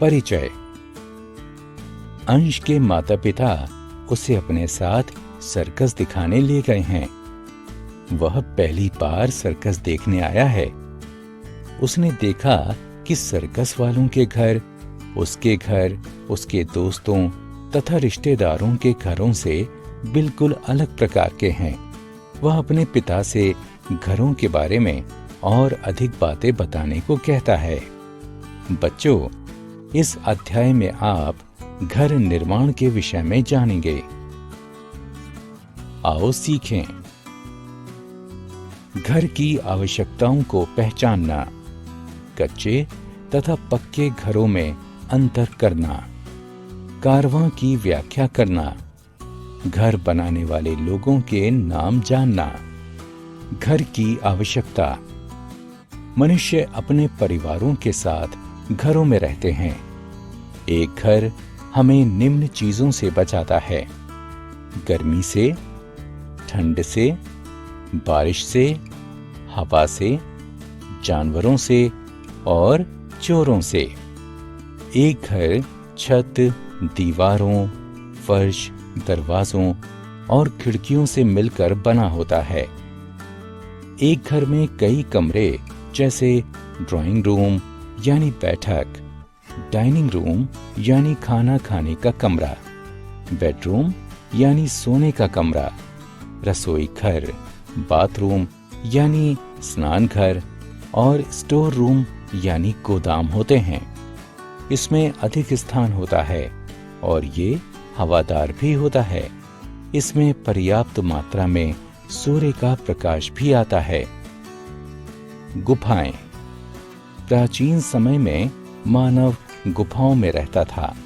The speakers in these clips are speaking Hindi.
परिचय। अंश के माता पिता उसे अपने साथ सर्कस दिखाने ले गए हैं। वह पहली बार सर्कस देखने आया है। उसने देखा कि सर्कस वालों के घर, उसके दोस्तों तथा रिश्तेदारों के घरों से बिल्कुल अलग प्रकार के हैं। वह अपने पिता से घरों के बारे में और अधिक बातें बताने को कहता है। बच्चों, इस अध्याय में आप घर निर्माण के विषय में जानेंगे। आओ सीखें। घर की आवश्यकताओं को पहचानना, कच्चे तथा पक्के घरों में अंतर करना, कारवां की व्याख्या करना, घर बनाने वाले लोगों के नाम जानना। घर की आवश्यकता। मनुष्य अपने परिवारों के साथ घरों में रहते हैं। एक घर हमें निम्न चीजों से बचाता है: गर्मी से, ठंड से, बारिश से, हवा से, जानवरों से और चोरों से। एक घर छत, दीवारों, फर्श, दरवाजों और खिड़कियों से मिलकर बना होता है। एक घर में कई कमरे जैसे ड्राइंग रूम यानी बैठक, डाइनिंग रूम यानी खाना खाने का कमरा, बेडरूम यानी सोने का कमरा, रसोई घर, बाथरूम यानी स्नान घर और स्टोर रूम यानी गोदाम होते हैं। इसमें अधिक स्थान होता है और ये हवादार भी होता है। इसमें पर्याप्त मात्रा में सूर्य का प्रकाश भी आता है। गुफाएं। प्राचीन समय में मानव गुफाओं में रहता था।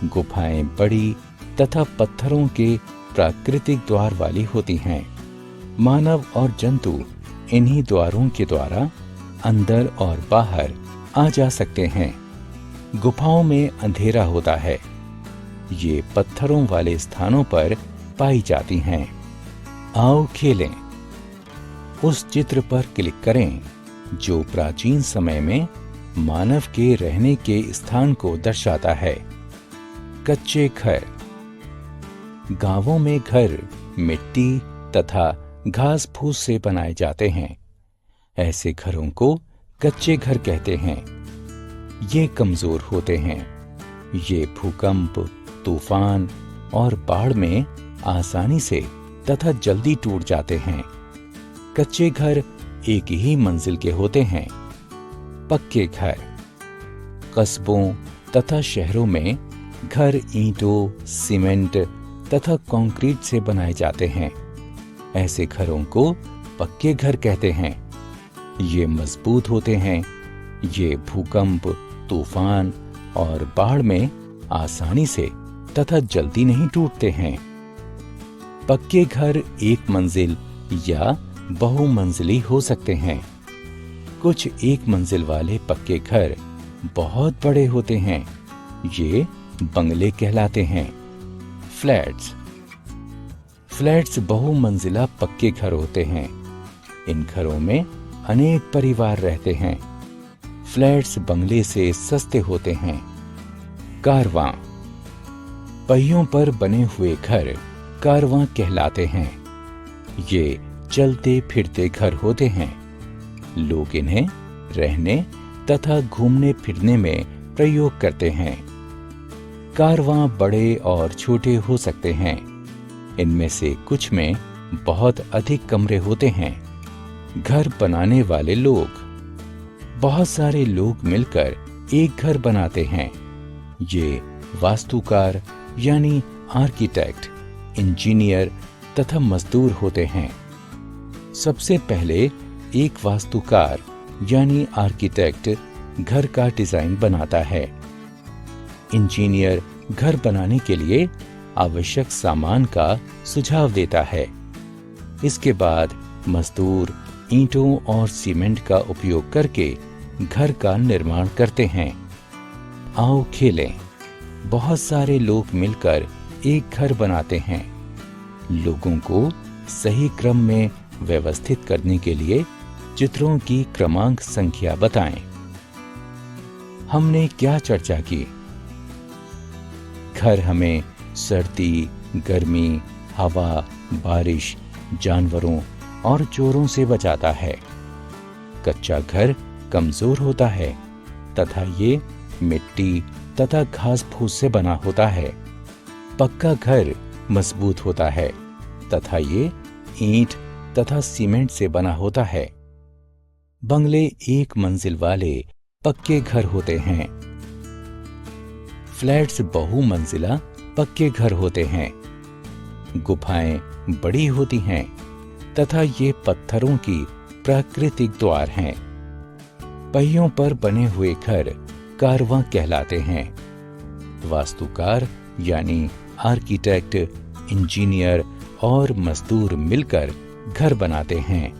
गुफाएं बड़ी तथा पत्थरों के प्राकृतिक द्वार वाली होती हैं। मानव और जंतु इन्हीं द्वारों के द्वारा अंदर और बाहर आ जा सकते हैं। गुफाओं में अंधेरा होता है। ये पत्थरों वाले स्थानों पर पाई जाती हैं। आओ खेलें। उस चित्र पर क्लिक करें जो प्राचीन समय में मानव के रहने के स्थान को दर्शाता है। कच्चे घर। गांवों में घर मिट्टी तथा घास फूस से बनाए जाते हैं। ऐसे घरों को कच्चे घर कहते हैं। ये कमजोर होते हैं। ये भूकंप, तूफान और बाढ़ में आसानी से तथा जल्दी टूट जाते हैं। कच्चे घर एक ही मंजिल के होते हैं। पक्के घर। कस्बों तथा शहरों में घर ईंटों, सीमेंट तथा कंक्रीट से बनाए जाते हैं। ऐसे घरों को पक्के घर कहते हैं। ये मजबूत होते हैं। ये भूकंप, तूफान और बाढ़ में आसानी से तथा जल्दी नहीं टूटते हैं। पक्के घर एक मंजिल या बहुमंजिली हो सकते हैं। कुछ एक मंजिल वाले पक्के घर बहुत बड़े होते हैं। ये बंगले कहलाते हैं। फ्लैट्स। फ्लैट्स बहुमंजिला पक्के घर होते हैं। इन घरों में अनेक परिवार रहते हैं। फ्लैट्स बंगले से सस्ते होते हैं। कारवां। पहियों पर बने हुए घर कारवां कहलाते हैं। ये चलते फिरते घर होते हैं। लोग इन्हें रहने तथा घूमने फिरने में प्रयोग करते हैं। कारवां बड़े और छोटे हो सकते हैं। इनमें से कुछ में बहुत अधिक कमरे होते हैं। घर बनाने वाले लोग। बहुत सारे लोग मिलकर एक घर बनाते हैं। ये वास्तुकार यानी आर्किटेक्ट, इंजीनियर तथा मजदूर होते हैं। सबसे पहले एक वास्तुकार यानी आर्किटेक्ट घर का डिजाइन बनाता है। इंजीनियर घर बनाने के लिए आवश्यक सामान का सुझाव देता है। इसके बाद मजदूर ईंटों और सीमेंट का उपयोग करके घर का निर्माण करते हैं। आओ खेलें। बहुत सारे लोग मिलकर एक घर बनाते हैं। लोगों को सही क्रम में व्यवस्थित करने के लिए चित्रों की क्रमांक संख्या बताएं। हमने क्या चर्चा की? घर हमें सर्दी, गर्मी, हवा, बारिश, जानवरों और चोरों से बचाता है। कच्चा घर कमजोर होता है तथा ये मिट्टी तथा घास फूस से बना होता है। पक्का घर मजबूत होता है तथा ये ईंट तथा सीमेंट से बना होता है। बंगले एक मंजिल वाले पक्के घर होते हैं। फ्लैट्स बहुमंजिला पक्के घर होते हैं। गुफाएं बड़ी होती हैं तथा ये पत्थरों की प्राकृतिक द्वार हैं। पहियों पर बने हुए घर कारवां कहलाते हैं। वास्तुकार यानी आर्किटेक्ट, इंजीनियर और मजदूर मिलकर घर बनाते हैं।